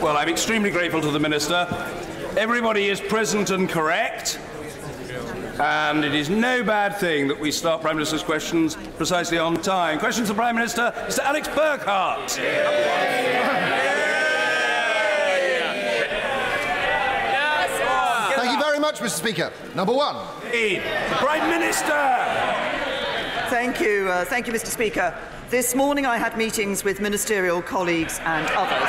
Well, I'm extremely grateful to the Minister. Everybody is present and correct. And it is no bad thing that we start Prime Minister's questions precisely on time. Questions to the Prime Minister, Mr. Alex Burkhardt. Thank you very much, Mr. Speaker. Number one. The Prime Minister. Thank you, Mr. Speaker. This morning I had meetings with ministerial colleagues and others.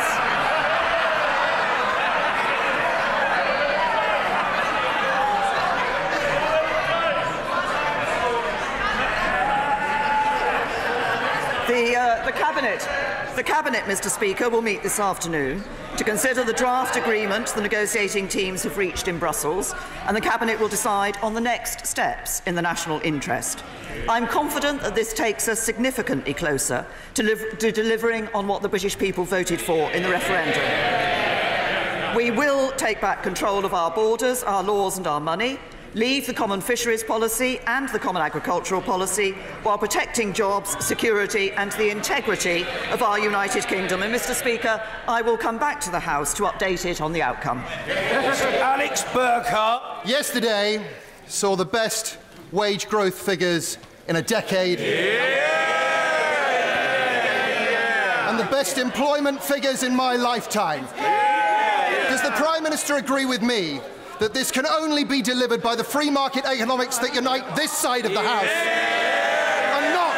The Cabinet, Mr. Speaker, will meet this afternoon to consider the draft agreement the negotiating teams have reached in Brussels, and the Cabinet will decide on the next steps in the national interest. I'm confident that this takes us significantly closer to delivering on what the British people voted for in the referendum. We will take back control of our borders, our laws and our money, leave the common fisheries policy and the common agricultural policy while protecting jobs, security and the integrity of our United Kingdom. And, Mr. Speaker, I will come back to the House to update it on the outcome. Alex Burkhardt. Yesterday saw the best wage growth figures in a decade. And the best employment figures in my lifetime. Does the Prime Minister agree with me that this can only be delivered by the free market economics that unite this side of the House, and not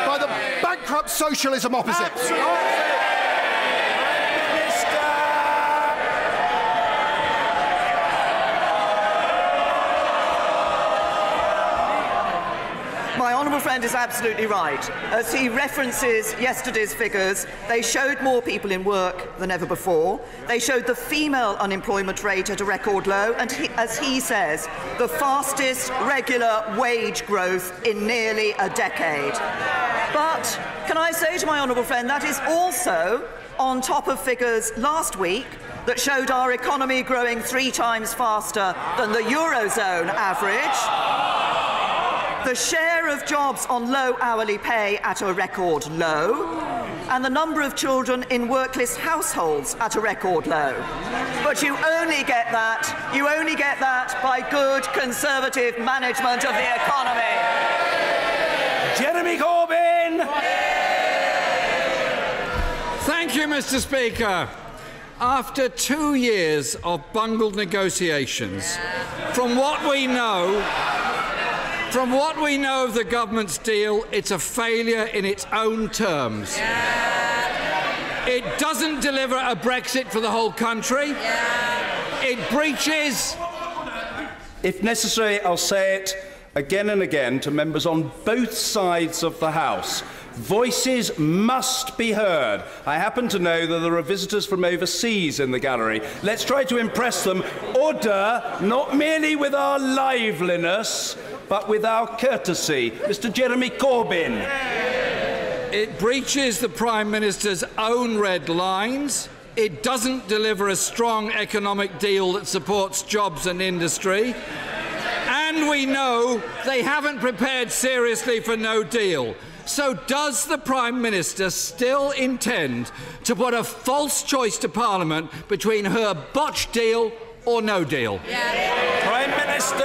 by the bankrupt socialism opposite? My honourable friend is absolutely right. As he references yesterday's figures, they showed more people in work than ever before. They showed the female unemployment rate at a record low, and as he says, the fastest regular wage growth in nearly a decade. But can I say to my honourable friend, that is also on top of figures last week that showed our economy growing 3 times faster than the Eurozone average. The share of jobs on low hourly pay at a record low, and the number of children in workless households at a record low. But you only get that by good Conservative management of the economy. Jeremy Corbyn. Thank you, Mr. Speaker. After 2 years of bungled negotiations, from what we know of the government's deal, it's a failure in its own terms. It doesn't deliver a Brexit for the whole country. It breaches... If necessary, I'll say it again and again to members on both sides of the House. Voices must be heard. I happen to know that there are visitors from overseas in the gallery. Let's try to impress them. Order, not merely with our liveliness, but with our courtesy. Mr. Jeremy Corbyn. It breaches the Prime Minister's own red lines. It doesn't deliver a strong economic deal that supports jobs and industry. And we know they haven't prepared seriously for no deal. So does the Prime Minister still intend to put a false choice to Parliament between her botched deal or no deal? Prime Minister.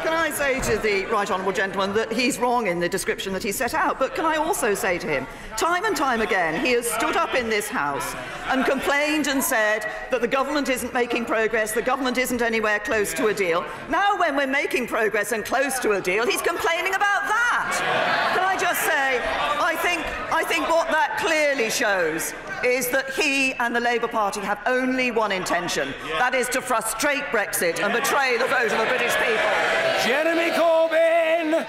Can I say to the right honourable gentleman that he's wrong in the description that he set out, but can I also say to him, time and time again, he has stood up in this House and complained and said that the government isn't making progress, the government isn't anywhere close to a deal. Now, when we're making progress and close to a deal, he's complaining about that. Can I just say, I think what that clearly shows is that he and the Labour Party have only one intention, that is to frustrate Brexit and betray the vote of the British people. Jeremy Corbyn.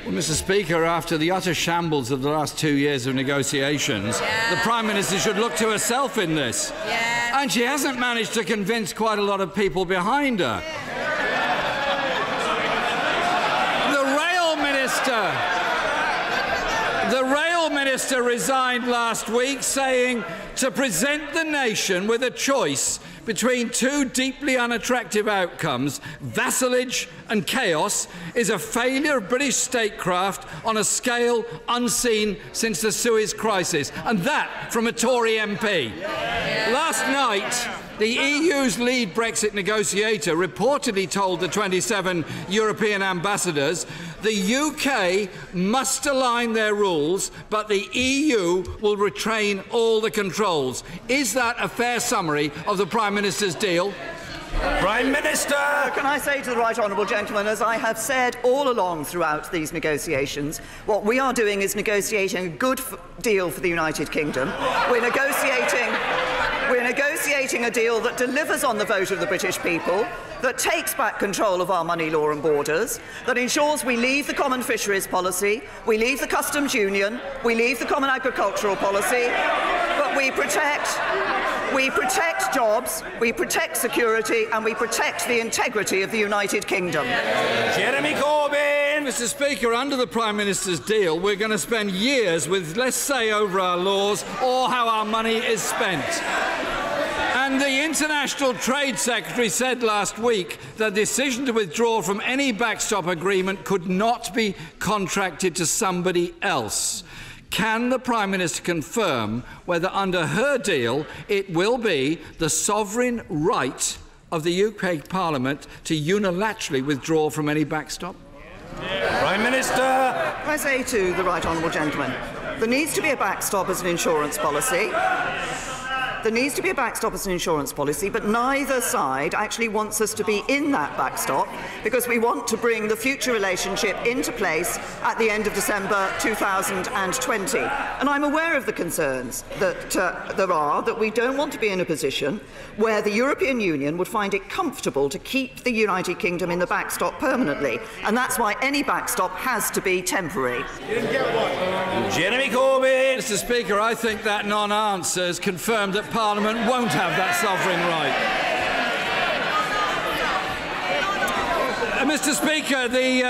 Well, Mr. Speaker, after the utter shambles of the last 2 years of negotiations, the Prime Minister should look to herself in this. And she hasn't managed to convince quite a lot of people behind her. The Rail Minister resigned last week, saying to present the nation with a choice between two deeply unattractive outcomes, vassalage and chaos, is a failure of British statecraft on a scale unseen since the Suez Crisis. And that from a Tory MP. Last night, the EU's lead Brexit negotiator reportedly told the 27 European ambassadors the UK must align their rules, but the EU will retain all the controls. Is that a fair summary of the Prime Minister's deal? Prime Minister! Can I say to the right honourable gentleman, as I have said all along throughout these negotiations, what we are doing is negotiating a good deal for the United Kingdom. We're negotiating a deal that delivers on the vote of the British people, that takes back control of our money law and borders, that ensures we leave the common fisheries policy, we leave the customs union, we leave the common agricultural policy, but we protect jobs, we protect security, and we protect the integrity of the United Kingdom. Jeremy Corbyn! Mr. Speaker, under the Prime Minister's deal, we're going to spend years with less say over our laws or how our money is spent. And the International Trade Secretary said last week the decision to withdraw from any backstop agreement could not be contracted to somebody else. Can the Prime Minister confirm whether under her deal it will be the sovereign right of the UK Parliament to unilaterally withdraw from any backstop? Prime Minister! I say to the right honourable gentleman, there needs to be a backstop as an insurance policy. There needs to be a backstop as an insurance policy, but neither side actually wants us to be in that backstop because we want to bring the future relationship into place at the end of December 2020. And I'm aware of the concerns that there are, that we don't want to be in a position where the European Union would find it comfortable to keep the United Kingdom in the backstop permanently. And that's why any backstop has to be temporary. Jeremy Corbyn! Mr. Speaker, I think that non-answer has confirmed that Parliament won't have that sovereign right. Mr. Speaker, the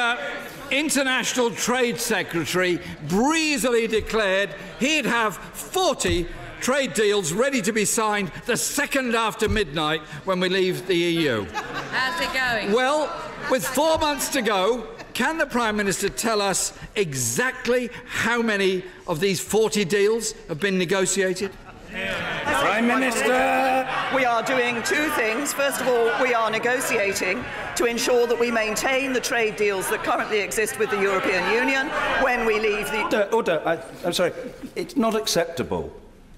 International Trade Secretary breezily declared he'd have 40 trade deals ready to be signed the second after midnight when we leave the EU. How's it going? Well, with 4 months to go, can the Prime Minister tell us exactly how many of these 40 deals have been negotiated? Prime Minister! We are doing two things. First of all, we are negotiating to ensure that we maintain the trade deals that currently exist with the European Union when we leave the... Order. I'm sorry. It's not acceptable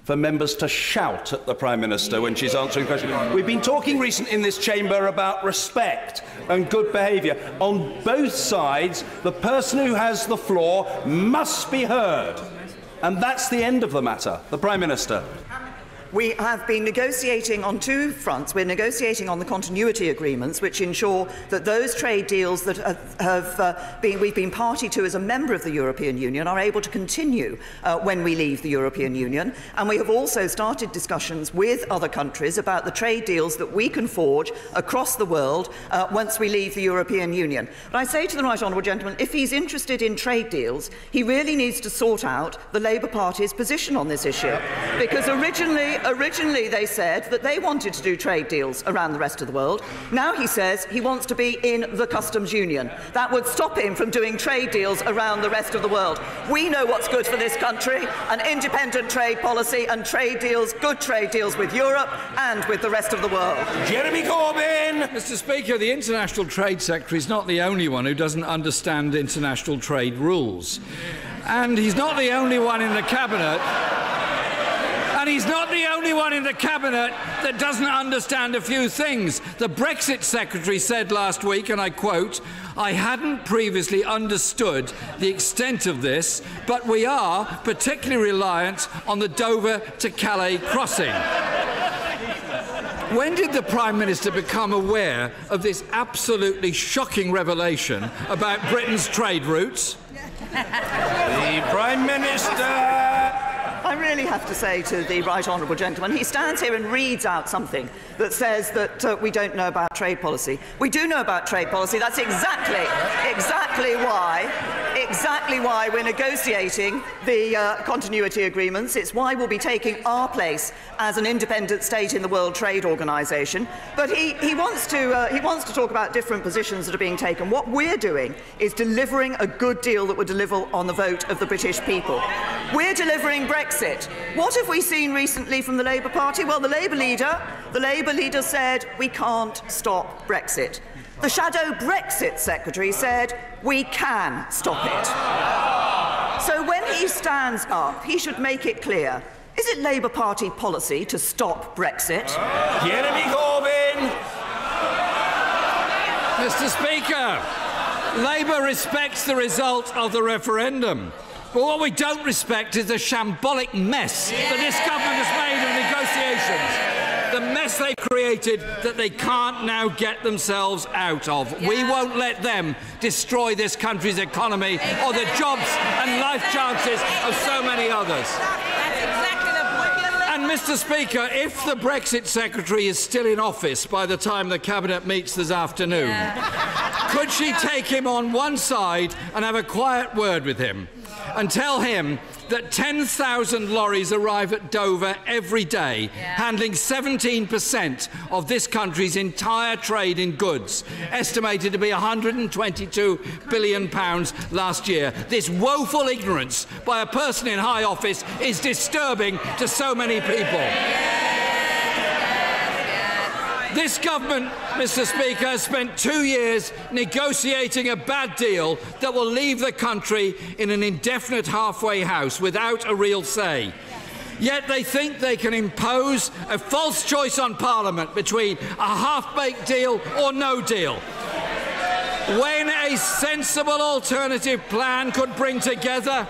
for members to shout at the Prime Minister when she's answering questions. We've been talking recently in this chamber about respect and good behaviour. On both sides, the person who has the floor must be heard. And that's the end of the matter. The Prime Minister. We have been negotiating on two fronts. We're negotiating on the continuity agreements, which ensure that those trade deals that we've been party to as a member of the European Union are able to continue when we leave the European Union. And we have also started discussions with other countries about the trade deals that we can forge across the world once we leave the European Union. But I say to the right honourable gentleman, if he's interested in trade deals, he really needs to sort out the Labour Party's position on this issue. Because originally they said that they wanted to do trade deals around the rest of the world. Now he says he wants to be in the customs union. That would stop him from doing trade deals around the rest of the world. We know what's good for this country, an independent trade policy and trade deals, good trade deals with Europe and with the rest of the world. Jeremy Corbyn! Mr. Speaker, the International Trade Secretary is not the only one who doesn't understand international trade rules. And he's not the only one in the Cabinet. And he's not the only one in the Cabinet that doesn't understand a few things. The Brexit Secretary said last week, and I quote, "I hadn't previously understood the extent of this, but we are particularly reliant on the Dover to Calais crossing." When did the Prime Minister become aware of this absolutely shocking revelation about Britain's trade routes? The Prime Minister! I really have to say to the right honourable gentleman, he stands here and reads out something that says that we don't know about trade policy. We do know about trade policy. That's exactly exactly why we're negotiating the continuity agreements. It's why we'll be taking our place as an independent state in the World Trade Organization. But he wants to talk about different positions that are being taken. What we're doing is delivering a good deal that would deliver on the vote of the British people. We're delivering Brexit. What have we seen recently from the Labour Party? Well, the Labour leader said we can't stop Brexit. The shadow Brexit secretary said we can stop it. So when he stands up, he should make it clear. Is it Labour Party policy to stop Brexit? Jeremy Corbyn! Mr. Speaker, Labour respects the result of the referendum. But what we don't respect is the shambolic mess that this government has made of negotiations. The mess they created that they can't now get themselves out of. We won't let them destroy this country's economy or the jobs and life chances of so many others. And, Mr. Speaker, if the Brexit Secretary is still in office by the time the Cabinet meets this afternoon, could she take him on one side and have a quiet word with him and tell him that 10,000 lorries arrive at Dover every day, handling 17% of this country's entire trade in goods, estimated to be £122 billion last year. This woeful ignorance by a person in high office is disturbing to so many people. This government, Mr. Speaker, has spent 2 years negotiating a bad deal that will leave the country in an indefinite halfway house without a real say. Yet they think they can impose a false choice on Parliament between a half-baked deal or no deal, when a sensible alternative plan could bring together.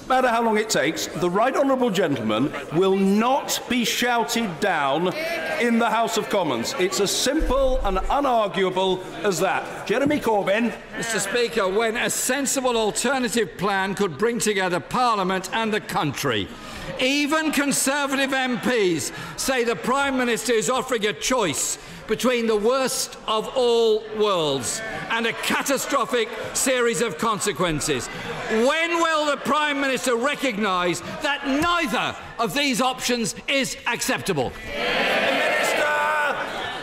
No matter how long it takes, the right honourable gentleman will not be shouted down in the House of Commons. It's as simple and unarguable as that. Jeremy Corbyn. Mr. Speaker, when a sensible alternative plan could bring together Parliament and the country. Even Conservative MPs say the Prime Minister is offering a choice between the worst of all worlds and a catastrophic series of consequences. When will the Prime Minister recognise that neither of these options is acceptable?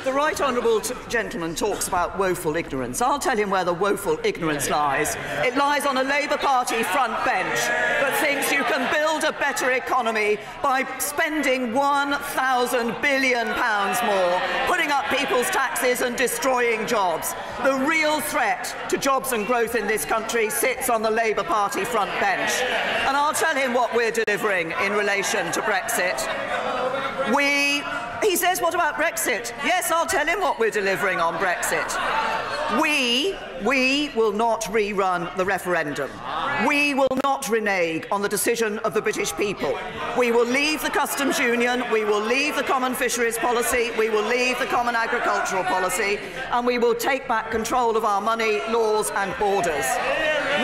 The right honourable gentleman talks about woeful ignorance. I'll tell him where the woeful ignorance lies. It lies on a Labour Party front bench that thinks you can build a better economy by spending £1,000 billion more, putting up people's taxes and destroying jobs. The real threat to jobs and growth in this country sits on the Labour Party front bench. And I'll tell him what we're delivering in relation to Brexit. He says, what about Brexit? Yes, I'll tell him what we're delivering on Brexit. We will not rerun the referendum. We will not renege on the decision of the British people. We will leave the customs union, we will leave the common fisheries policy, we will leave the common agricultural policy, and we will take back control of our money, laws and borders.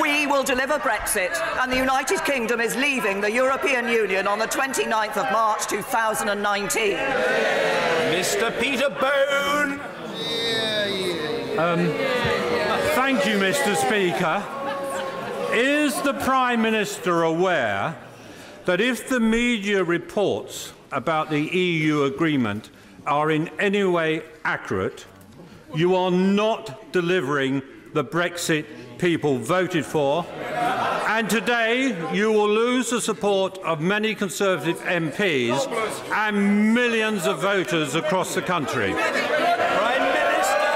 We will deliver Brexit, and the United Kingdom is leaving the European Union on the 29th of March 2019. Mr. Peter Bone. Thank you, Mr. Speaker. Is the Prime Minister aware that if the media reports about the EU agreement are in any way accurate, you are not delivering the Brexit people voted for, and today you will lose the support of many Conservative MPs and millions of voters across the country? Prime Minister!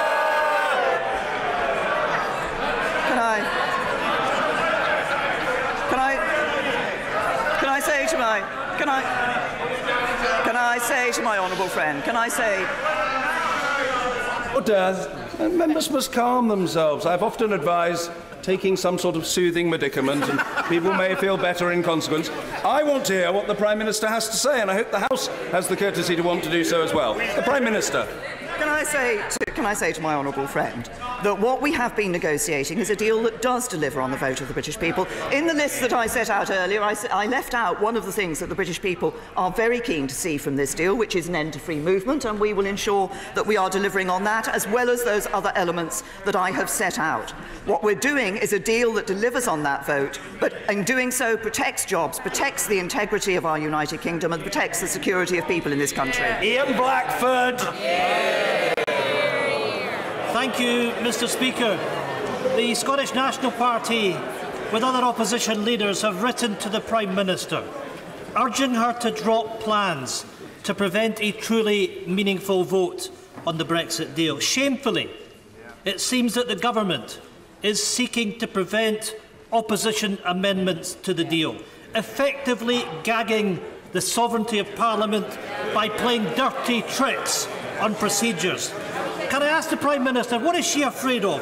Can I say to my honourable friend, members must calm themselves. I've often advised taking some sort of soothing medicament, and people may feel better in consequence. I want to hear what the Prime Minister has to say, and I hope the House has the courtesy to want to do so as well. The Prime Minister. Can I say to my honourable friend that what we have been negotiating is a deal that does deliver on the vote of the British people. In the list that I set out earlier, I left out one of the things that the British people are very keen to see from this deal, which is an end to free movement, and we will ensure that we are delivering on that, as well as those other elements that I have set out. What we're doing is a deal that delivers on that vote, but in doing so protects jobs, protects the integrity of our United Kingdom, and protects the security of people in this country. Ian Blackford. Thank you, Mr. Speaker. The Scottish National Party, with other opposition leaders, have written to the Prime Minister, urging her to drop plans to prevent a truly meaningful vote on the Brexit deal. Shamefully, it seems that the government is seeking to prevent opposition amendments to the deal, effectively gagging the sovereignty of Parliament by playing dirty tricks on procedures. Can I ask the Prime Minister, what is she afraid of?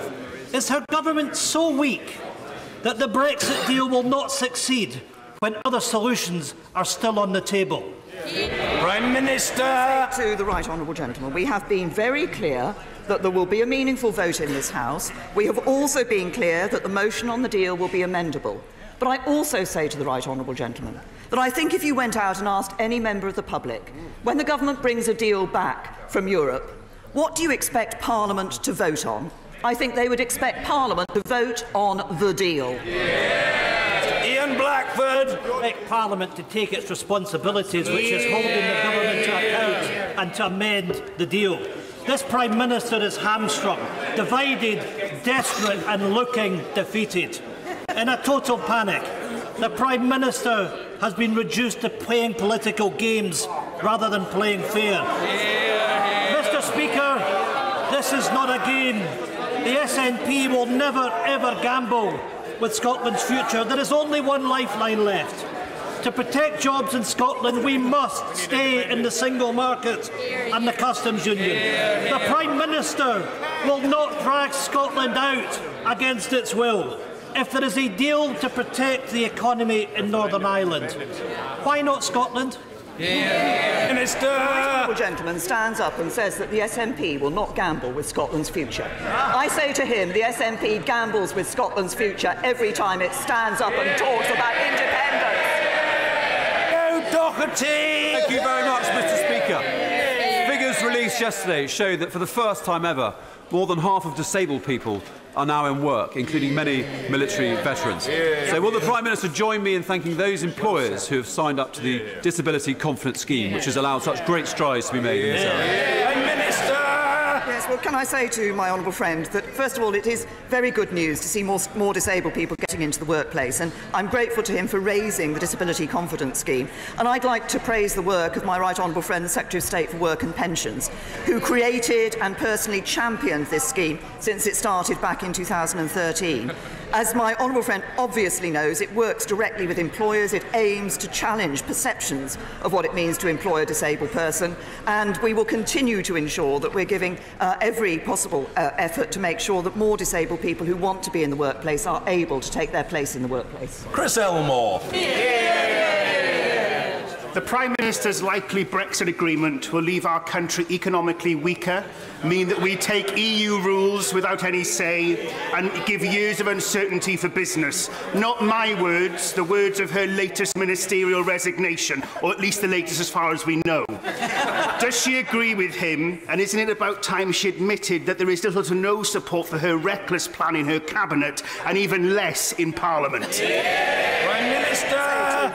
Is her government so weak that the Brexit deal will not succeed when other solutions are still on the table? Prime Minister. To the right honourable gentleman, we have been very clear that there will be a meaningful vote in this House. We have also been clear that the motion on the deal will be amendable. But I also say to the right honourable gentleman that I think if you went out and asked any member of the public, when the government brings a deal back from Europe, what do you expect Parliament to vote on? I think they would expect Parliament to vote on the deal. Ian Blackford. Expect Parliament to take its responsibilities, which is holding the government to account and to amend the deal. This Prime Minister is hamstrung, divided, desperate and looking defeated. In a total panic, the Prime Minister has been reduced to playing political games rather than playing fair. Mr. Speaker, this is not a game. The SNP will never ever gamble with Scotland's future. There is only one lifeline left. To protect jobs in Scotland, we must stay in the single market and the customs union. The Prime Minister will not drag Scotland out against its will. If there is a deal to protect the economy in Northern Ireland, why not Scotland? Minister. The honourable gentleman stands up and says that the SNP will not gamble with Scotland's future. I say to him, the SNP gambles with Scotland's future every time it stands up and talks about independence. No Doherty. Thank you very much, Mr. Speaker. Figures released yesterday show that for the first time ever, more than half of disabled people are now in work, including many military veterans. So will the Prime Minister join me in thanking those employers who have signed up to the Disability Confidence Scheme, which has allowed such great strides to be made in this area? Prime Minister. Yes, well, can I say to my honourable friend that, first of all, it is very good news to see more disabled people getting into the workplace, and I'm grateful to him for raising the Disability Confidence Scheme. And I'd like to praise the work of my right honourable friend, the Secretary of State for Work and Pensions, who created and personally championed this scheme since it started back in 2013. As my honourable friend obviously knows, it works directly with employers. It aims to challenge perceptions of what it means to employ a disabled person, and we will continue to ensure that we're giving every possible effort to make sure that more disabled people who want to be in the workplace are able to take their place in the workplace. Chris Elmore. The Prime Minister's likely Brexit agreement will leave our country economically weaker, mean that we take EU rules without any say, and give years of uncertainty for business. Not my words, the words of her latest ministerial resignation, or at least the latest as far as we know. Does she agree with him, and isn't it about time she admitted that there is little to no support for her reckless plan in her cabinet, and even less in Parliament? Prime Minister.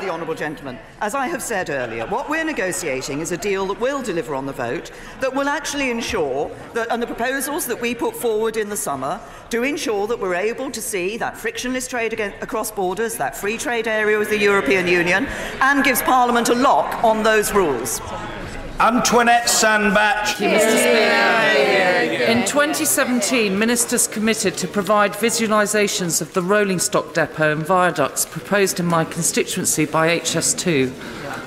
The honourable gentleman, as I have said earlier, what we're negotiating is a deal that will deliver on the vote, that will actually ensure that, and the proposals that we put forward in the summer, to ensure that we're able to see that frictionless trade across borders, that free trade area with the European Union, and gives Parliament a lock on those rules. Antoinette Sandbach. Thank you, Mr. Speaker. In 2017, ministers committed to provide visualisations of the rolling stock depot and viaducts proposed in my constituency by HS2.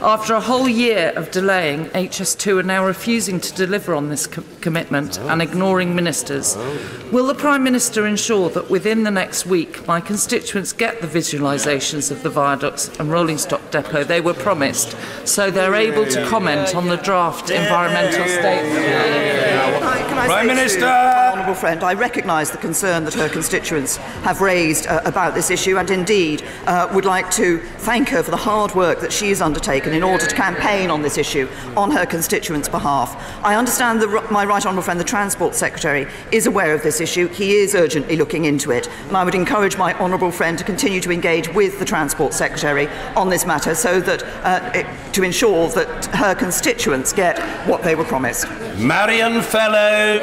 After a whole year of delaying, HS2 are now refusing to deliver on this commitment and ignoring ministers. Will the Prime Minister ensure that within the next week my constituents get the visualisations of the viaducts and rolling stock depot they were promised, so they're able to comment on the draft environmental statement? Can I Prime say Minister! to my honourable friend, I recognise the concern that her constituents have raised about this issue, and indeed would like to thank her for the hard work that she has undertaken in order to campaign on this issue on her constituents' behalf. I understand that my right honourable friend, the Transport Secretary, is aware of this issue. He is urgently looking into it, and I would encourage my honourable friend to continue to engage with the Transport Secretary on this matter so that to ensure that her constituents get what they were promised. Marion Fellow.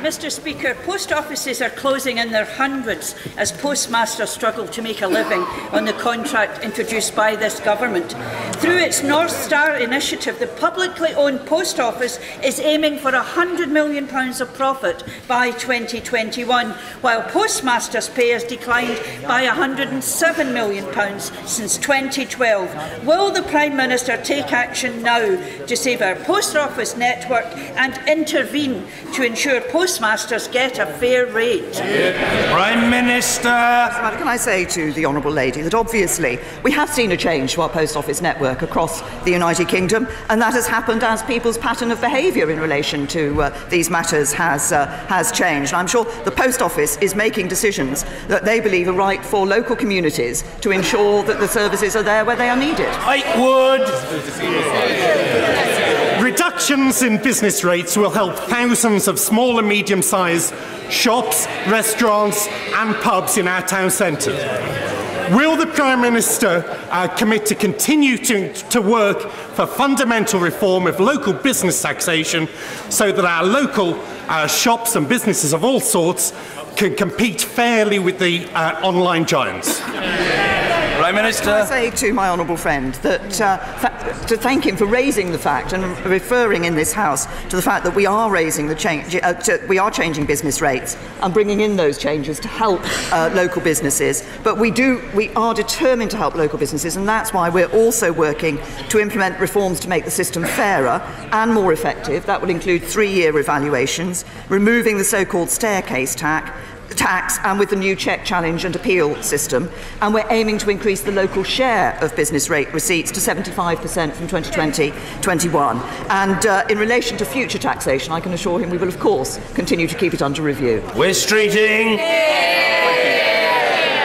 Mr. Speaker, post offices are closing in their hundreds as postmasters struggle to make a living on the contract introduced by this government. Through its North Star initiative, the publicly owned post office is aiming for £100 million of profit by 2021, while postmasters' pay has declined by £107 million since 2012. Will the Prime Minister take action now to save our post office network and intervene to ensure postmasters get a fair rate? Prime Minister. Can I say to the honourable lady that obviously we have seen a change to our post office network across the United Kingdom, and that has happened as people's pattern of behaviour in relation to these matters has changed. And I'm sure the post office is making decisions that they believe are right for local communities to ensure that the services are there where they are needed. I would. Reductions in business rates will help thousands of small and medium-sized shops, restaurants and pubs in our town centre. Will the Prime Minister commit to continue to work for fundamental reform of local business taxation so that our local shops and businesses of all sorts can compete fairly with the online giants? Prime Minister. Can I say to my honourable friend that to thank him for raising the fact and referring in this House to the fact that we are raising the change, we are changing business rates and bringing in those changes to help local businesses. But we are determined to help local businesses, and that's why we're also working to implement reforms to make the system fairer and more effective. That will include 3-year evaluations, removing the so-called staircase tax and with the new check, challenge and appeal system, and we're aiming to increase the local share of business rate receipts to 75% from 2020-21. And in relation to future taxation, I can assure him we will of course continue to keep it under review. We're streeting.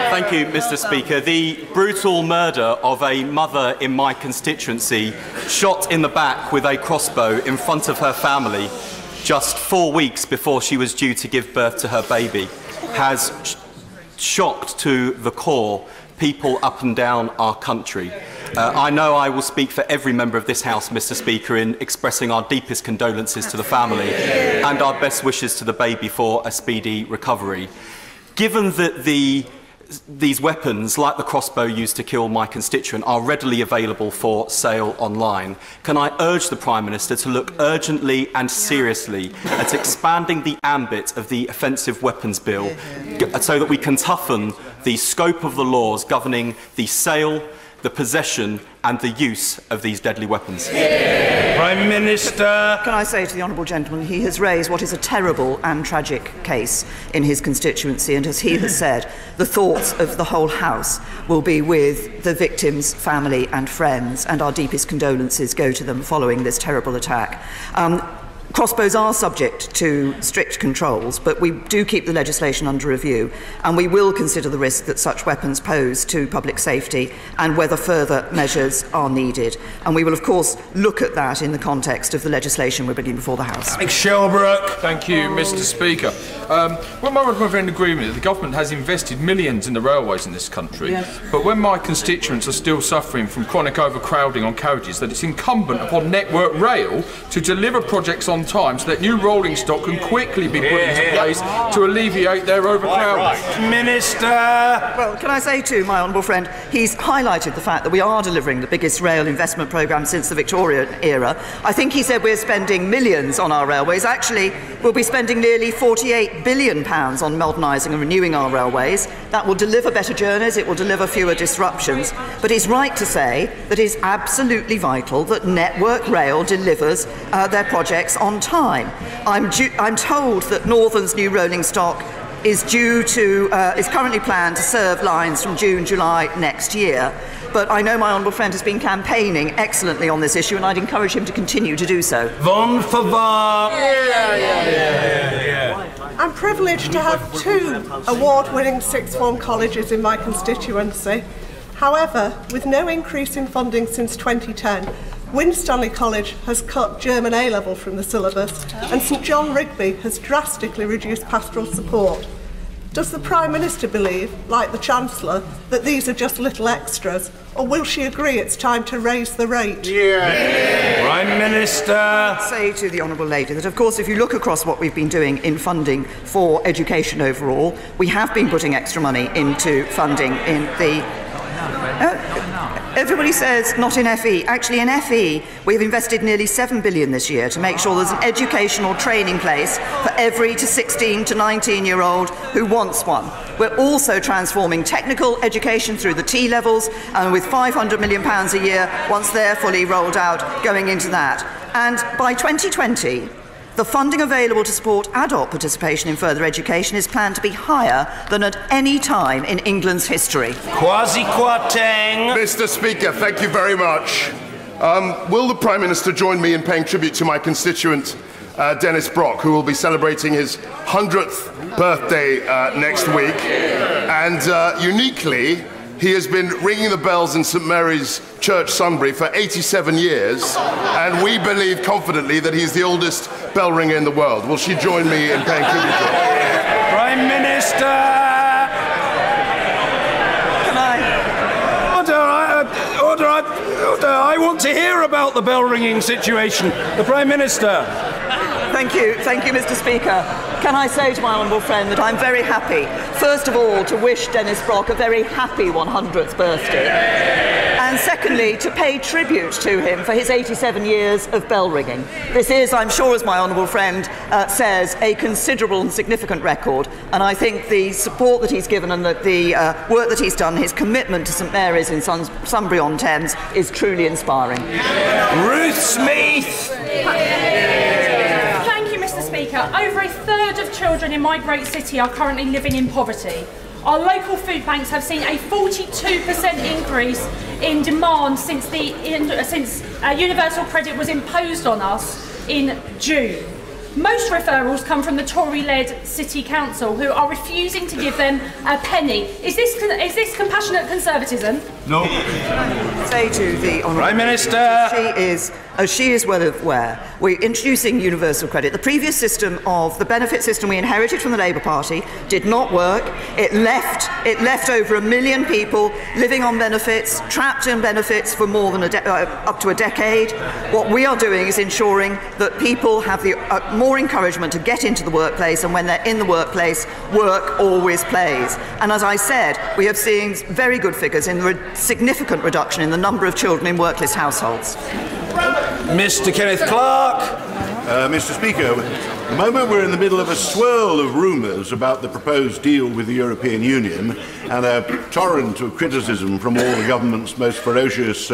Thank you, Mr. Speaker. The brutal murder of a mother in my constituency, shot in the back with a crossbow in front of her family just 4 weeks before she was due to give birth to her baby, has shocked to the core people up and down our country. I know I will speak for every member of this House, Mr. Speaker, in expressing our deepest condolences to the family and our best wishes to the baby for a speedy recovery. Given that these weapons, like the crossbow used to kill my constituent, are readily available for sale online, can I urge the Prime Minister to look urgently and seriously at expanding the ambit of the Offensive Weapons Bill so that we can toughen the scope of the laws governing the sale, the possession and the use of these deadly weapons? Prime Minister. Can I say to the honourable gentleman, he has raised what is a terrible and tragic case in his constituency, and as he has said, the thoughts of the whole House will be with the victim's family and friends, and our deepest condolences go to them following this terrible attack. Crossbows are subject to strict controls, but we do keep the legislation under review, and we will consider the risk that such weapons pose to public safety and whether further measures are needed. And we will, of course, look at that in the context of the legislation we're bringing before the House. Shelbrooke. Thank you, Mr. Speaker. When we're in agreement that the government has invested millions in the railways in this country, but when my constituents are still suffering from chronic overcrowding on carriages, that it's incumbent upon Network Rail to deliver projects on on time so that new rolling stock can quickly be put into place to alleviate their overcrowding? Minister! Well, can I say to my honourable friend, he's highlighted the fact that we are delivering the biggest rail investment programme since the Victorian era. I think he said we're spending millions on our railways. Actually, we'll be spending nearly £48 billion on modernising and renewing our railways. That will deliver better journeys, it will deliver fewer disruptions. But he's right to say that it's absolutely vital that Network Rail delivers their projects on time. I'm told that Northern's new rolling stock is currently planned to serve lines from June, July next year. But I know my honourable friend has been campaigning excellently on this issue, and I'd encourage him to continue to do so. Von Favre. I'm privileged to have 2 award-winning sixth form colleges in my constituency. However, with no increase in funding since 2010, Winstanley College has cut German A-level from the syllabus, and St John Rigby has drastically reduced pastoral support. Does the Prime Minister believe, like the Chancellor, that these are just little extras, or will she agree it's time to raise the rate? Prime Minister! I'd say to the Honourable Lady that, of course, if you look across what we've been doing in funding for education overall, we have been putting extra money into funding in the... Everybody says not in FE. Actually, in FE, we've invested nearly £7 billion this year to make sure there's an educational training place for every 16 to 19-year-old who wants one. We're also transforming technical education through the T levels, and with £500 million a year, once they're fully rolled out, going into that. And by 2020, the funding available to support adult participation in further education is planned to be higher than at any time in England's history. Kwasi Kwarteng. Mr. Speaker, thank you very much. Will the Prime Minister join me in paying tribute to my constituent, Dennis Brock, who will be celebrating his 100th birthday next week? And uniquely, he has been ringing the bells in St Mary's Church, Sunbury, for 87 years, and we believe confidently that he's the oldest bell ringer in the world. Will she join me in paying tribute to him? Prime Minister! Can I? Order, I want to hear about the bell ringing situation. The Prime Minister. Thank you, Mr. Speaker. Can I say to my honourable friend that I'm very happy, first of all, to wish Dennis Brock a very happy 100th birthday, and secondly, to pay tribute to him for his 87 years of bell ringing. This is, I'm sure, as my honourable friend says, a considerable and significant record, and I think the support that he's given and the work that he's done, his commitment to St Mary's in Sunbury-on-Thames is truly inspiring. Ruth Smith! Speaker, over a third of children in my great city are currently living in poverty. Our local food banks have seen a 42% increase in demand since universal credit was imposed on us in June. Most referrals come from the Tory-led City Council, who are refusing to give them a penny. Is this compassionate conservatism? No. Say to the Honourable Prime Minister, as she is well aware, we're introducing universal credit. The previous system of the benefit system we inherited from the Labour Party did not work. It left over 1 million people living on benefits, trapped in benefits for more than up to a decade. What we are doing is ensuring that people have the more encouragement to get into the workplace, and when they're in the workplace, work always plays. And as I said, we have seen very good figures in the significant reduction in the number of children in workless households. Mr. Kenneth Clark. Mr. Speaker, at the moment we're in the middle of a swirl of rumours about the proposed deal with the European Union and a torrent of criticism from all the government's most ferocious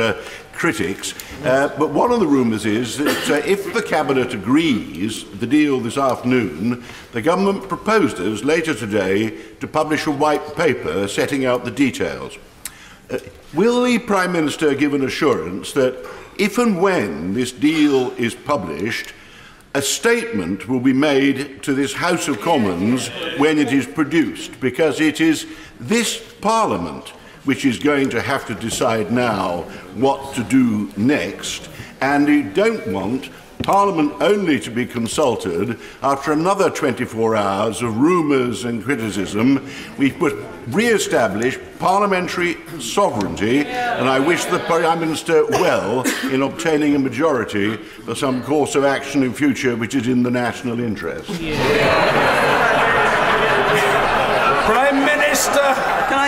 critics. But one of the rumours is that if the Cabinet agrees the deal this afternoon, the government proposes later today to publish a white paper setting out the details. Will the Prime Minister give an assurance that if and when this deal is published, a statement will be made to this House of Commons when it is produced, because it is this Parliament which is going to have to decide now what to do next, and you don't want Parliament only to be consulted after another 24 hours of rumours and criticism. We re-establish parliamentary sovereignty, and I wish the Prime Minister well in obtaining a majority for some course of action in future which is in the national interest. Prime Minister. Can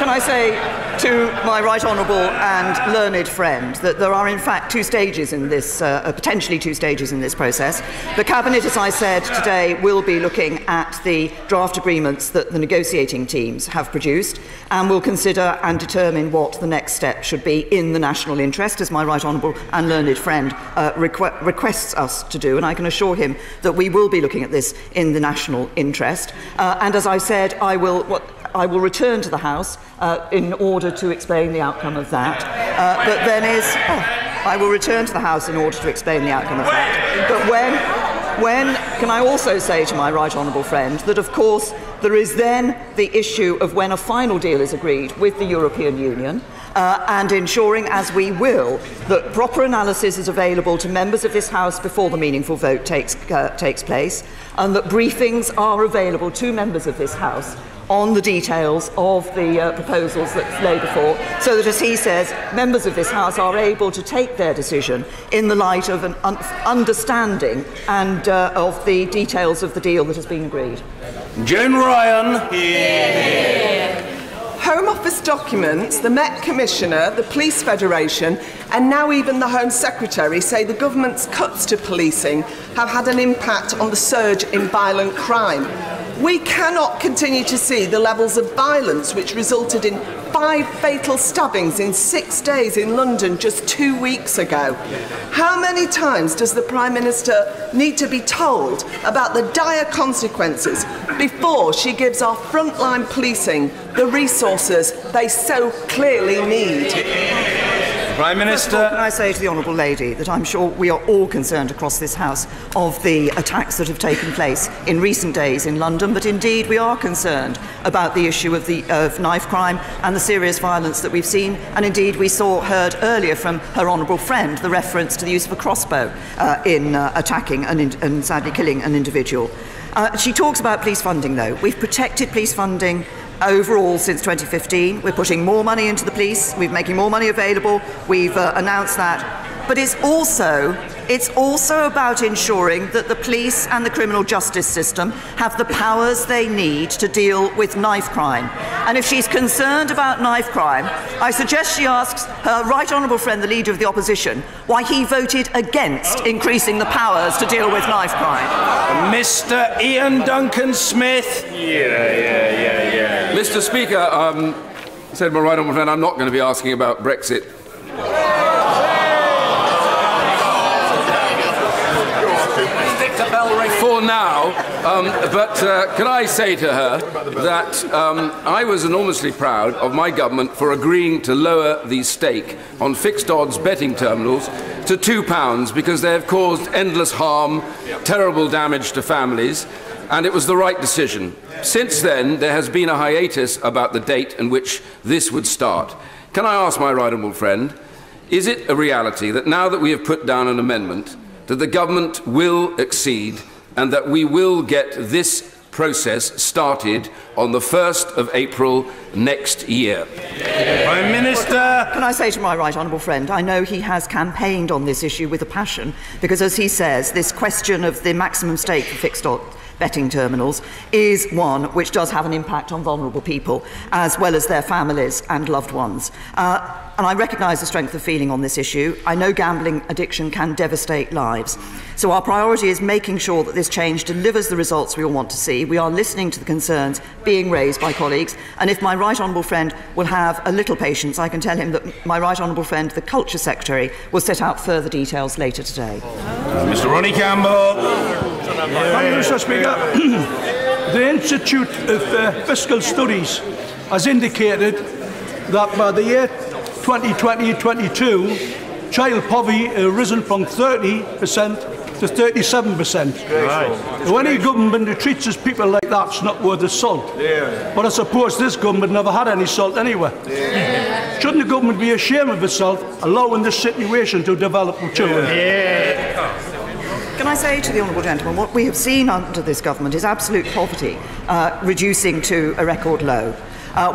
I say to my right honourable and learned friend that there are in fact two stages in this, potentially two stages in this process. The Cabinet, as I said today, will be looking at the draft agreements that the negotiating teams have produced and will consider and determine what the next step should be in the national interest, as my right honourable and learned friend requests us to do. And I can assure him that we will be looking at this in the national interest. And as I said, I will return to the House in order to explain the outcome of that. I will return to the House in order to explain the outcome of that. But can I also say to my right honourable friend that, of course, there is then the issue of when a final deal is agreed with the European Union, and ensuring, as we will, that proper analysis is available to members of this House before the meaningful vote takes place, and that briefings are available to members of this House on the details of the proposals that lay before, so that, as he says, members of this House are able to take their decision in the light of an understanding and of the details of the deal that has been agreed. Joan Ryan. Home Office documents, the Met Commissioner, the Police Federation and now even the Home Secretary say the government's cuts to policing have had an impact on the surge in violent crime. We cannot continue to see the levels of violence which resulted in 5 fatal stabbings in 6 days in London just 2 weeks ago. How many times does the Prime Minister need to be told about the dire consequences before she gives our frontline policing the resources they so clearly need? Prime Minister. First of all, can I say to the Honourable Lady that I'm sure we are all concerned across this House of the attacks that have taken place in recent days in London, but indeed we are concerned about the issue of knife crime and the serious violence that we've seen, and indeed we heard earlier from her Honourable friend the reference to the use of a crossbow in attacking and sadly killing an individual. She talks about police funding, though. We've protected police funding overall since 2015. We're putting more money into the police. We're making more money available. We've announced that. But it's also about ensuring that the police and the criminal justice system have the powers they need to deal with knife crime. And if she's concerned about knife crime, I suggest she asks her right honourable friend, the Leader of the Opposition, why he voted against increasing the powers to deal with knife crime. Mr. Ian Duncan Smith. Yeah. Mr. Speaker, said my right honourable friend, I'm not going to be asking about Brexit. For now, but can I say to her that I was enormously proud of my government for agreeing to lower the stake on fixed odds betting terminals to £2 because they have caused endless harm, terrible damage to families, and it was the right decision. Since then, there has been a hiatus about the date in which this would start. Can I ask my right honourable friend, is it a reality that now that we have put down an amendment, that the government will accede and that we will get this process started on the 1st of April next year? Prime Minister. Can I say to my right honourable friend, I know he has campaigned on this issue with a passion, because as he says, this question of the maximum stake for fixed betting terminals is one which does have an impact on vulnerable people, as well as their families and loved ones. And I recognise the strength of feeling on this issue. I know gambling addiction can devastate lives. So our priority is making sure that this change delivers the results we all want to see. We are listening to the concerns being raised by colleagues. And if my right honourable friend will have a little patience, I can tell him that my right honourable friend, the Culture Secretary, will set out further details later today. Mr. Ronnie Campbell. Thank you, Mr. Speaker. The Institute of Fiscal Studies has indicated that by the year 2020-22, child poverty has risen from 30% to 37%. Now, any government who treats its people like that's not worth the salt. But I suppose this government never had any salt anyway. Shouldn't the government be ashamed of itself, allowing this situation to develop with children? Can I say to the honourable gentleman, what we have seen under this government is absolute poverty reducing to a record low.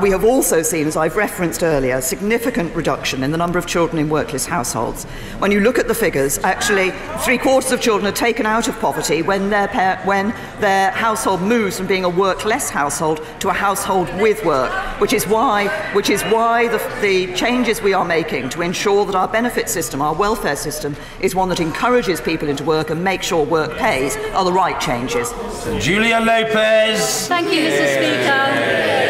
We have also seen, as I've referenced earlier, a significant reduction in the number of children in workless households. When you look at the figures, actually 3/4 of children are taken out of poverty when their household moves from being a workless household to a household with work, which is why the changes we are making to ensure that our benefit system, our welfare system, is one that encourages people into work and makes sure work pays, are the right changes. Julia Lopez. Thank you, Mr. Speaker.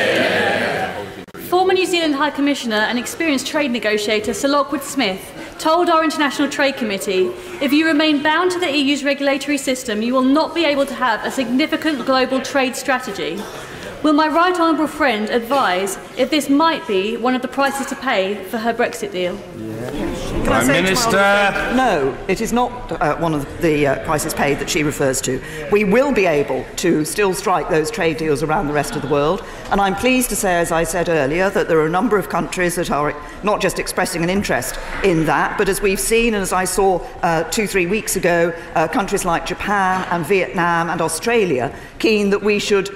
Former New Zealand High Commissioner and experienced trade negotiator Sir Lockwood Smith told our International Trade Committee, if you remain bound to the EU's regulatory system, you will not be able to have a significant global trade strategy. Will my right honourable friend advise if this might be one of the prices to pay for her Brexit deal? Prime Minister. No, it is not one of the prices paid that she refers to. We will be able to still strike those trade deals around the rest of the world, and I'm pleased to say, as I said earlier, that there are a number of countries that are not just expressing an interest in that, but as we've seen and as I saw 2-3 weeks ago, countries like Japan and Vietnam and Australia keen that we should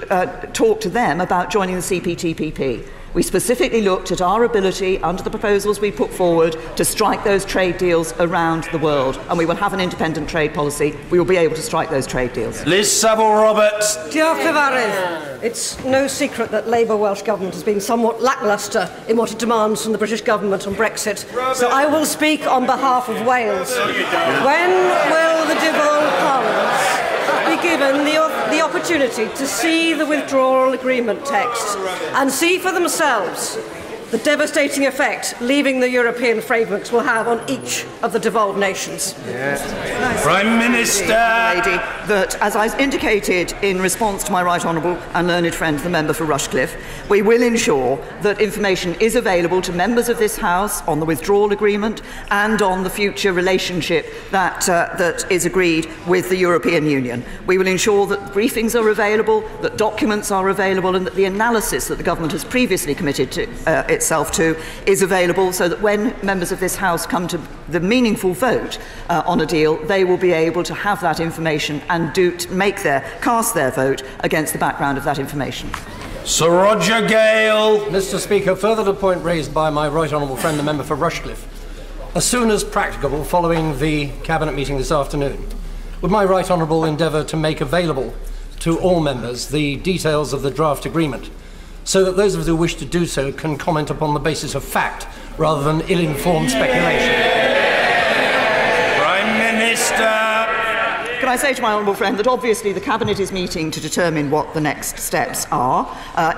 talk to them about joining the CPTPP. We specifically looked at our ability, under the proposals we put forward, to strike those trade deals around the world, and we will have an independent trade policy. We will be able to strike those trade deals. Liz Saville-Roberts. Diolch yn fawr. It's no secret that Labour Welsh Government has been somewhat lacklustre in what it demands from the British Government on Brexit, so I will speak on behalf of Wales. When will the devolved Parliaments be given the opportunity to see the withdrawal agreement text and see for themselves the devastating effect leaving the European frameworks will have on each of the devolved nations? Prime Minister. Lady, that, as I indicated in response to my right honourable and learned friend, the member for Rushcliffe, we will ensure that information is available to members of this House on the withdrawal agreement and on the future relationship that is agreed with the European Union. We will ensure that briefings are available, that documents are available, and that the analysis that the government has previously committed to itself to is available, so that when members of this House come to the meaningful vote on a deal, they will be able to have that information and cast their vote against the background of that information. Sir Roger Gale. Mr. Speaker, further to the point raised by my right honourable friend, the member for Rushcliffe, as soon as practicable following the Cabinet meeting this afternoon, would my right honourable endeavour to make available to all members the details of the draft agreement, so that those of us who wish to do so can comment upon the basis of fact rather than ill-informed speculation? Prime Minister. Can I say to my honourable friend that obviously the Cabinet is meeting to determine what the next steps are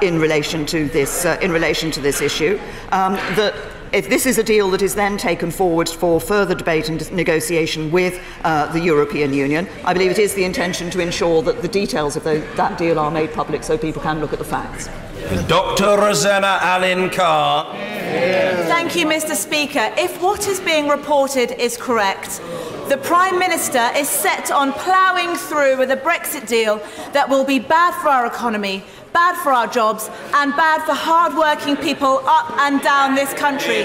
in relation to this issue. That if this is a deal that is then taken forward for further debate and negotiation with the European Union, I believe it is the intention to ensure that the details of that deal are made public so people can look at the facts. Dr. Rosanna Allen Carr. Thank you, Mr. Speaker. If what is being reported is correct, the Prime Minister is set on ploughing through with a Brexit deal that will be bad for our economy, bad for our jobs, and bad for hard-working people up and down this country.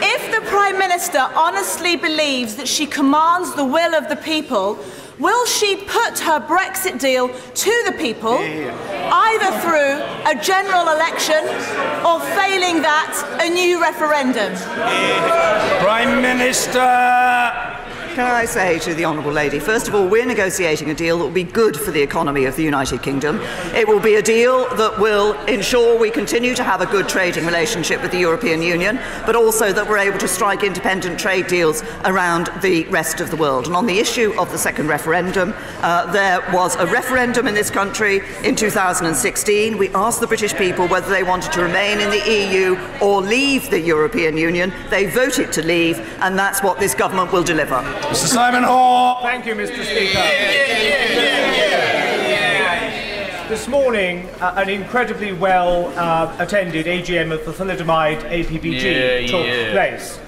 If the Prime Minister honestly believes that she commands the will of the people, will she put her Brexit deal to the people, either through a general election or, failing that, a new referendum? Prime Minister. Can I say to the honourable lady, first of all, we're negotiating a deal that will be good for the economy of the United Kingdom. It will be a deal that will ensure we continue to have a good trading relationship with the European Union, but also that we're able to strike independent trade deals around the rest of the world. And on the issue of the second referendum, there was a referendum in this country in 2016. We asked the British people whether they wanted to remain in the EU or leave the European Union. They voted to leave, and that's what this government will deliver. Mr. Simon Hoare. Thank you, Mr. Speaker. This morning, an incredibly well attended AGM of the thalidomide APPG took place.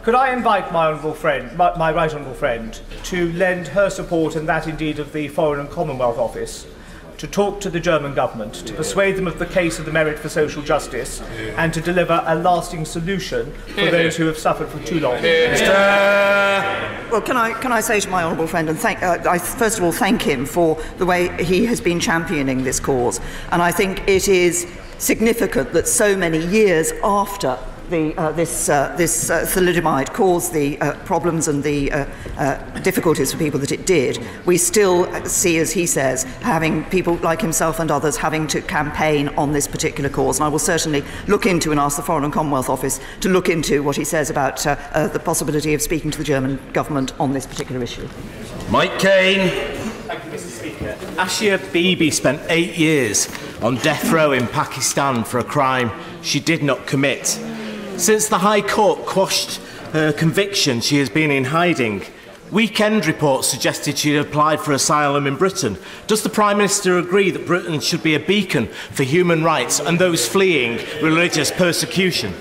Could I invite my honourable friend, my right honourable friend, to lend her support and that indeed of the Foreign and Commonwealth Office to talk to the German government, to persuade them of the case of the merit for social justice, and to deliver a lasting solution for those who have suffered for too long. Well, can I say to my honourable friend, and I first of all thank him for the way he has been championing this cause, and I think it is significant that so many years after this thalidomide caused the problems and the difficulties for people that it did, we still see, as he says, having people like himself and others having to campaign on this particular cause. And I will certainly look into and ask the Foreign and Commonwealth Office to look into what he says about the possibility of speaking to the German government on this particular issue. Mike Kane. Thank you, Mr. Speaker. Asia Bibi spent 8 years on death row in Pakistan for a crime she did not commit. Since the High Court quashed her conviction, she has been in hiding. Weekend reports suggested she had applied for asylum in Britain. Does the Prime Minister agree that Britain should be a beacon for human rights and those fleeing religious persecution?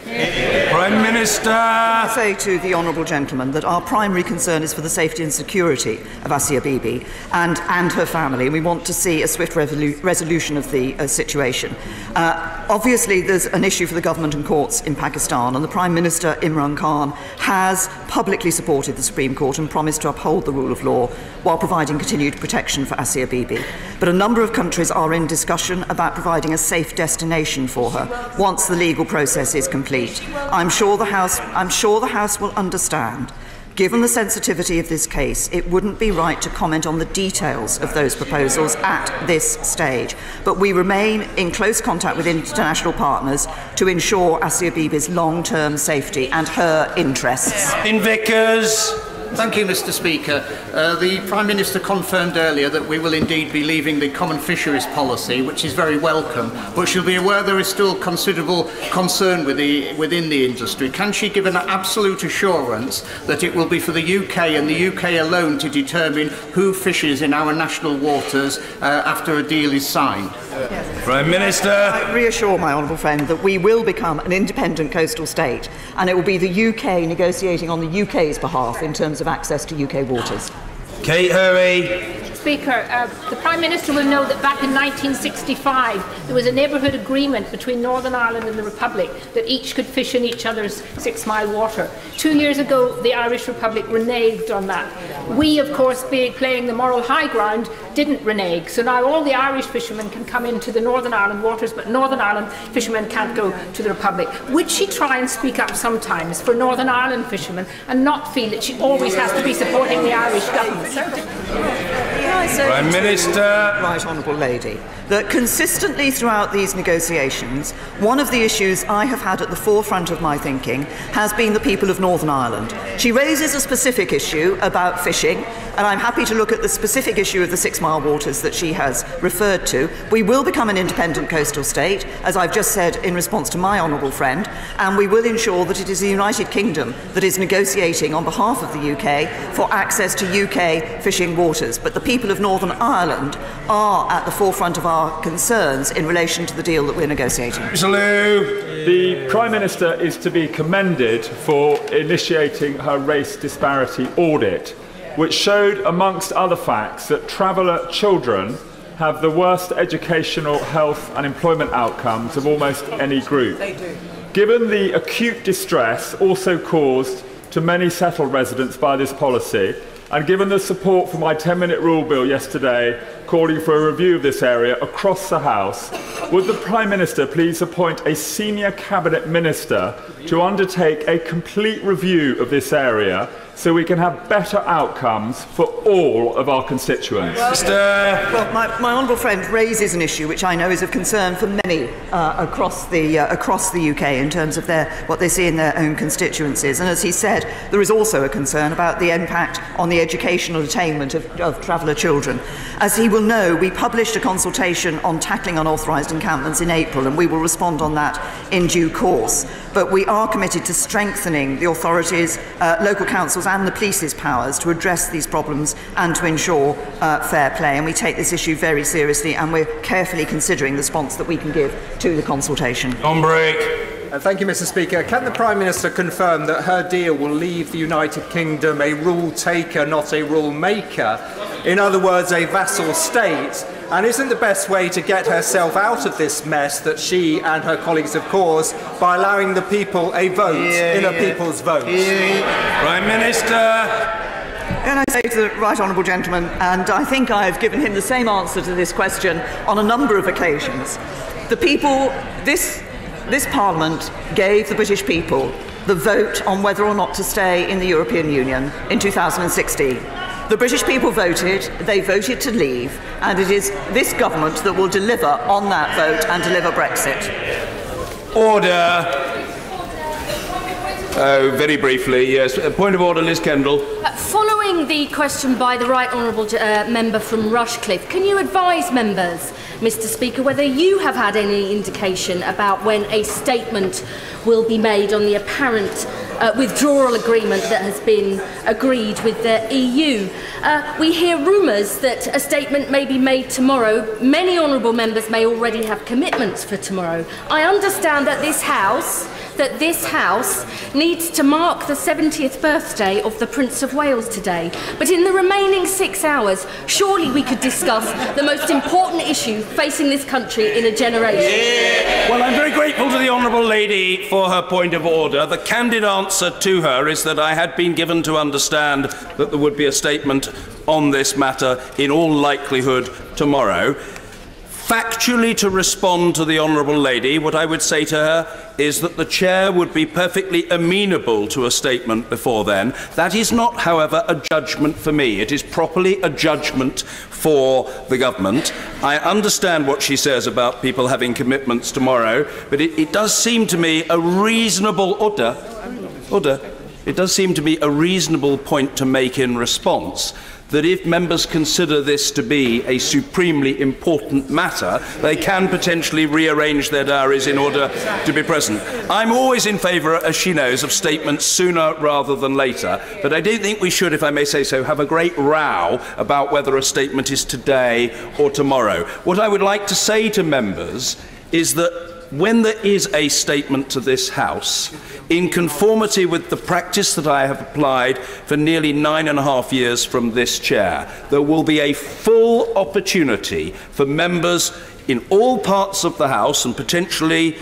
Prime Minister! I say to the honourable gentleman that our primary concern is for the safety and security of Asia Bibi and her family, and we want to see a swift resolution of the situation. Obviously, there's an issue for the government and courts in Pakistan, and the Prime Minister, Imran Khan, has publicly supported the Supreme Court and promised to uphold the rule of law while providing continued protection for Asia Bibi. But a number of countries are in discussion about providing a safe destination for her once the legal process is complete. I'm sure the House will understand. Given the sensitivity of this case, it wouldn't be right to comment on the details of those proposals at this stage. But we remain in close contact with international partners to ensure Asia Bibi's long-term safety and her interests. In Vickers. Thank you, Mr. Speaker. The Prime Minister confirmed earlier that we will indeed be leaving the common fisheries policy, which is very welcome, but she'll be aware there is still considerable concern within the industry. Can she give an absolute assurance that it will be for the UK and the UK alone to determine who fishes in our national waters after a deal is signed? Yes. Prime Minister. I reassure my honourable friend that we will become an independent coastal state, and it will be the UK negotiating on the UK's behalf in terms of access to UK waters. Kate Hurry. Speaker, the Prime Minister will know that back in 1965 there was a neighbourhood agreement between Northern Ireland and the Republic that each could fish in each other's 6-mile water. 2 years ago the Irish Republic reneged on that. We, of course, playing the moral high ground, didn't renege. So now all the Irish fishermen can come into the Northern Ireland waters, but Northern Ireland fishermen can't go to the Republic. Would she try and speak up sometimes for Northern Ireland fishermen and not feel that she always has to be supporting the Irish government? Prime Minister. Right Honourable Lady, that consistently throughout these negotiations, one of the issues I have had at the forefront of my thinking has been the people of Northern Ireland. She raises a specific issue about fishing, and I'm happy to look at the specific issue of the 6-mile waters that she has referred to. We will become an independent coastal state, as I've just said in response to my honourable friend, and we will ensure that it is the United Kingdom that is negotiating on behalf of the UK for access to UK fishing waters. But the people of Northern Ireland are at the forefront of our concerns in relation to the deal that we're negotiating. The Prime Minister is to be commended for initiating her race disparity audit, which showed, amongst other facts, that traveller children have the worst educational, health and employment outcomes of almost any group. They do. Given the acute distress also caused to many settled residents by this policy, and given the support for my 10-minute rule bill yesterday calling for a review of this area across the House, would the Prime Minister please appoint a senior Cabinet Minister to undertake a complete review of this area so we can have better outcomes for all of our constituents? Well, my honourable friend raises an issue which I know is of concern for many across the UK in terms of what they see in their own constituencies. And as he said, there is also a concern about the impact on the educational attainment of traveller children. As he will know, we published a consultation on tackling unauthorised encampments in April, and we will respond on that in due course. But we are committed to strengthening the authorities, local councils and the police's powers to address these problems and to ensure fair play. And we take this issue very seriously, and we're carefully considering the response that we can give to the consultation. On break. Thank you, Mr. Speaker. Can the Prime Minister confirm that her deal will leave the United Kingdom a rule taker, not a rule maker? In other words, a vassal state? And isn't the best way to get herself out of this mess that she and her colleagues have caused by allowing the people a vote in a people's vote? Prime Minister. Can I say to the right honourable gentleman, and I think I've given him the same answer to this question on a number of occasions. The people, this Parliament gave the British people the vote on whether or not to stay in the European Union in 2016. The British people voted, they voted to leave, and it is this government that will deliver on that vote and deliver Brexit. Order. Oh, very briefly, yes. Point of order, Liz Kendall. Following the question by the Right Honourable Member from Rushcliffe, can you advise members, Mr. Speaker, whether you have had any indication about when a statement will be made on the apparent withdrawal agreement that has been agreed with the EU? We hear rumours that a statement may be made tomorrow. Many honourable members may already have commitments for tomorrow. I understand that this House needs to mark the 70th birthday of the Prince of Wales today. But in the remaining 6 hours, surely we could discuss the most important issue facing this country in a generation. Well, I'm very grateful to the honourable lady for her point of order. The candid answer to her is that I had been given to understand that there would be a statement on this matter in all likelihood tomorrow. Factually, to respond to the honourable lady, what I would say to her is that the chair would be perfectly amenable to a statement before then. That is not, however, a judgment for me. It is properly a judgment for the government. I understand what she says about people having commitments tomorrow, but it does seem to me a reasonable It does seem to me a reasonable point to make in response, that if members consider this to be a supremely important matter, they can potentially rearrange their diaries in order to be present. I'm always in favour, as she knows, of statements sooner rather than later, but I don't think we should, if I may say so, have a great row about whether a statement is today or tomorrow. What I would like to say to members is that when there is a statement to this House, in conformity with the practice that I have applied for nearly 9.5 years from this chair, there will be a full opportunity for members in all parts of the House, and potentially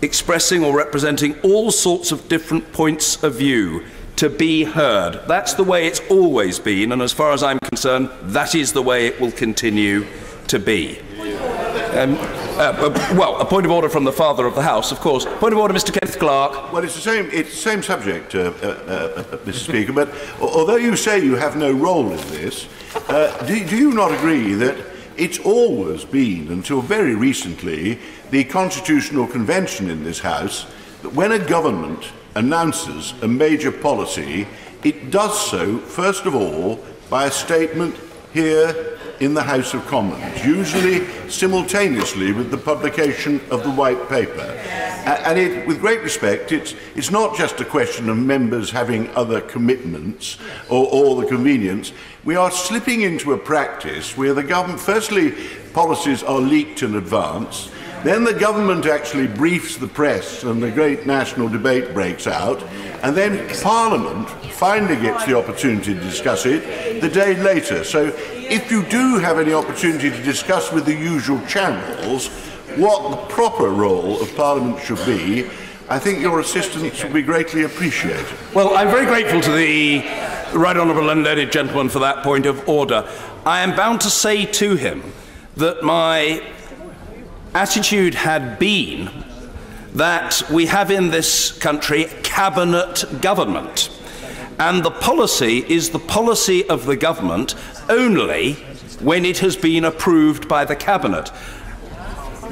expressing or representing all sorts of different points of view, to be heard. That's the way it's always been, and as far as I'm concerned, that is the way it will continue to be. Well, a point of order from the Father of the House, of course. Point of order, Mr. Kenneth Clark. Well, it's the same subject, Mr. Speaker, but although you say you have no role in this, do you not agree that it's always been, until very recently, the Constitutional Convention in this House, that when a government announces a major policy, it does so, first of all, by a statement here in the House of Commons, usually simultaneously with the publication of the White Paper. And with great respect, it's not just a question of members having other commitments or the convenience. We are slipping into a practice where the government, firstly, policies are leaked in advance, then the government actually briefs the press and the great national debate breaks out, and then Parliament finally gets the opportunity to discuss it the day later. So if you do have any opportunity to discuss with the usual channels what the proper role of Parliament should be, I think your assistance would be greatly appreciated. Well, I'm very grateful to the Right Honourable and learned gentleman for that point of order. I am bound to say to him that my attitude had been that we have in this country cabinet government, and the policy is the policy of the government only when it has been approved by the cabinet.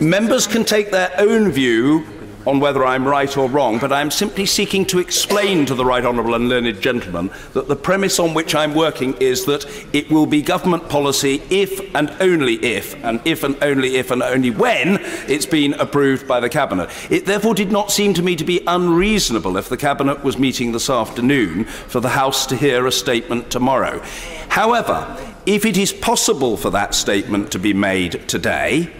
Members can take their own view on whether I'm right or wrong, but I'm simply seeking to explain to the Right Honourable and learned gentleman that the premise on which I'm working is that it will be government policy if and only if, and if and only if and only when it's been approved by the Cabinet. It therefore did not seem to me to be unreasonable, if the Cabinet was meeting this afternoon, for the House to hear a statement tomorrow. However, if it is possible for that statement to be made today,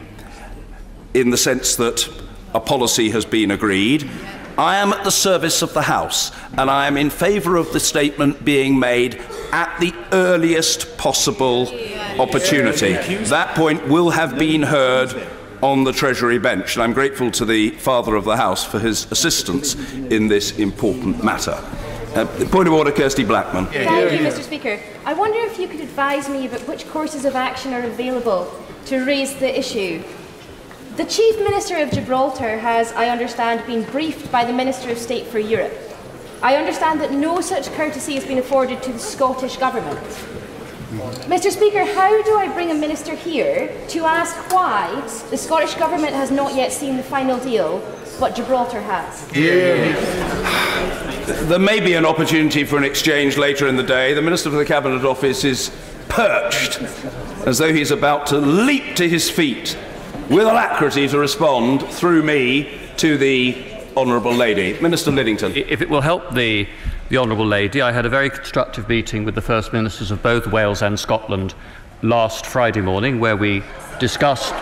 in the sense that a policy has been agreed. I am at the service of the House, and I am in favour of the statement being made at the earliest possible opportunity. That point will have been heard on the Treasury bench, and I'm grateful to the Father of the House for his assistance in this important matter. Point of order, Kirsty Blackman. Thank you, Mr. Speaker. I wonder if you could advise me about which courses of action are available to raise the issue. The Chief Minister of Gibraltar has, I understand, been briefed by the Minister of State for Europe. I understand that no such courtesy has been afforded to the Scottish Government. Mr. Speaker, how do I bring a minister here to ask why the Scottish Government has not yet seen the final deal, but Gibraltar has? There may be an opportunity for an exchange later in the day. The Minister for the Cabinet Office is perched as though he's about to leap to his feet with alacrity to respond through me to the Honourable Lady. Minister Liddington. If it will help the Honourable Lady, I had a very constructive meeting with the First Ministers of both Wales and Scotland last Friday morning, where we discussed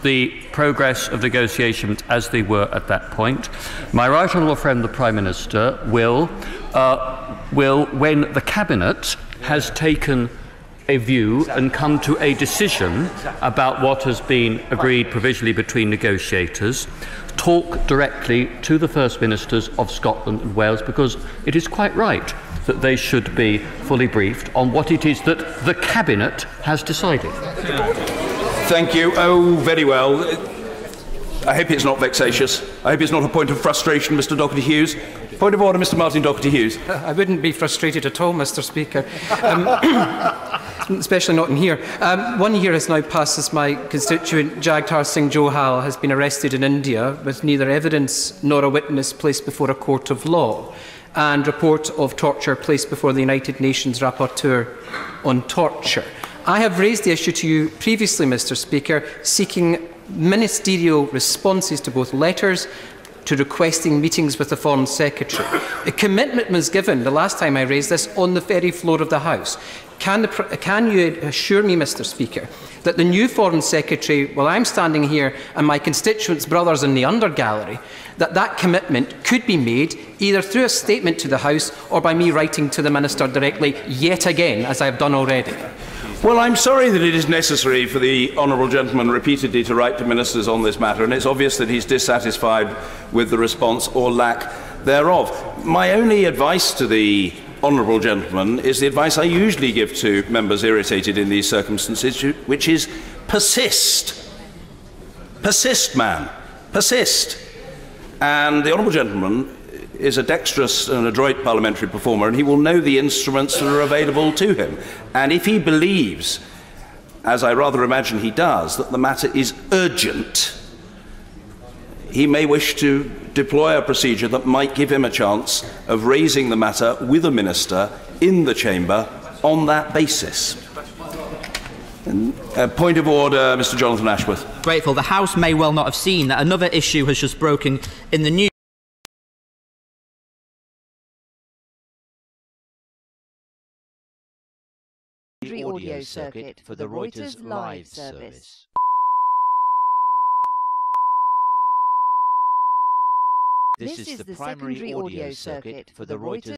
the progress of negotiations as they were at that point. My right honourable friend, the Prime Minister, will, when the Cabinet has taken a view and come to a decision about what has been agreed provisionally between negotiators, talk directly to the First Ministers of Scotland and Wales, because it is quite right that they should be fully briefed on what it is that the Cabinet has decided. Thank you. Oh, very well. I hope it's not vexatious. I hope it's not a point of frustration, Mr. Doherty-Hughes. Point of order, Mr. Martin Doherty-Hughes. I wouldn't be frustrated at all, Mr. Speaker. Especially not in here. 1 year has now passed since my constituent Jagtar Singh Johal has been arrested in India with neither evidence nor a witness placed before a court of law, and report of torture placed before the United Nations Rapporteur on Torture. I have raised the issue to you previously, Mr. Speaker, seeking ministerial responses to both letters to requesting meetings with the Foreign Secretary. A commitment was given the last time I raised this on the very floor of the House. Can you assure me, Mr. Speaker, that the new Foreign Secretary, while I'm standing here and my constituents' brothers in the undergallery, that commitment could be made either through a statement to the House or by me writing to the Minister directly yet again, as I have done already? Well, I'm sorry that it is necessary for the honourable gentleman repeatedly to write to ministers on this matter, and it's obvious that he's dissatisfied with the response or lack thereof. My only advice to the honourable gentleman is the advice I usually give to members irritated in these circumstances, which is persist. Persist, man. Persist. And the honourable gentleman is a dexterous and adroit parliamentary performer, and he will know the instruments that are available to him. And if he believes, as I rather imagine he does, that the matter is urgent, he may wish to deploy a procedure that might give him a chance of raising the matter with a minister in the chamber on that basis. Point of order, Mr. Jonathan Ashworth. Grateful. The House may well not have seen that another issue has just broken in the news. Audio circuit for the Reuters live service. This is the primary audio circuit for the Reuters